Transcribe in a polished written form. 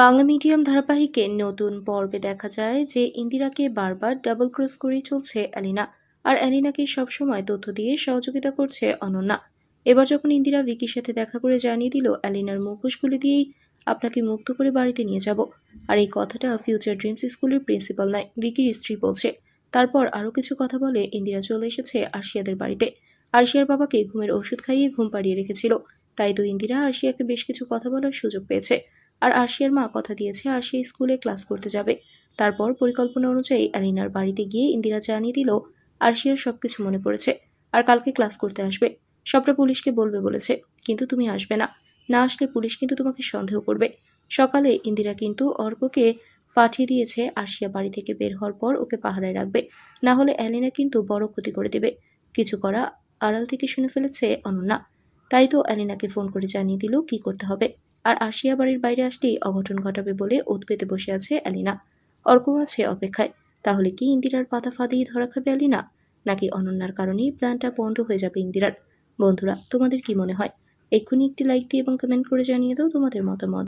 Bangla medium ধারাবাহিকে নতুন পর্বে দেখা যায় যে ইন্দিরাকে বারবার ডাবল ক্রস করেই চলছে অ্যালিনা। আর অ্যালিনাকে সবসময় তথ্য দিয়ে সহযোগিতা করছে অনন্যা। এবার যখন ইন্দিরা ভিকির সাথে দেখা করে জানিয়ে দিল অ্যালিনার মুখোশগুলি দিয়েই আপনাকে মুক্ত করে বাড়িতে নিয়ে যাব, আর এই কথাটা ফিউচার ড্রিমস স্কুলের প্রিন্সিপাল নয়, ভিকির স্ত্রী বলছে। তারপর আরও কিছু কথা বলে ইন্দিরা চলে এসেছে আরশিয়াদের বাড়িতে। আরশিয়ার বাবাকে ঘুমের ওষুধ খাইয়ে ঘুম পাড়িয়ে রেখেছিল, তাই তো ইন্দিরা আরশিয়াকে বেশ কিছু কথা বলার সুযোগ পেয়েছে। আর আরশিয়ার মা কথা দিয়েছে আরশিয়া স্কুলে ক্লাস করতে যাবে। তারপর পরিকল্পনা অনুযায়ী অ্যালিনার বাড়িতে গিয়ে ইন্দিরা জানিয়ে দিল আরশিয়ার সবকিছু মনে পড়েছে, আর কালকে ক্লাস করতে আসবে। সবটা পুলিশকে বলবে বলেছে, কিন্তু তুমি আসবে না। না আসলে পুলিশ কিন্তু তোমাকে সন্দেহ করবে। সকালে ইন্দিরা কিন্তু অর্ককে পাঠিয়ে দিয়েছে আরশিয়া বাড়ি থেকে বের হওয়ার পর ওকে পাহারায় রাখবে, না হলে অ্যালিনা কিন্তু বড় ক্ষতি করে দেবে। কিছু করা আড়াল থেকে শুনে ফেলেছে অনন্যা, তাই তো অ্যালিনাকে ফোন করে জানিয়ে দিল কি করতে হবে। আর আশিয়া বাড়ির বাইরে আসলেই অঘটন ঘটাবে বলে ওঁত পেতে বসে আছে অ্যালিনা। অর্কও আছে অপেক্ষায়। তাহলে কি ইন্দিরার পাতা ফাঁদেই ধরা খাবে অ্যালিনা, নাকি অনন্যার কারণেই প্ল্যানটা পণ্ড হয়ে যাবে ইন্দিরার? বন্ধুরা, তোমাদের কি মনে হয়? এক্ষুনি একটি লাইক দিয়ে এবং কমেন্ট করে জানিয়ে দাও তোমাদের মতামত।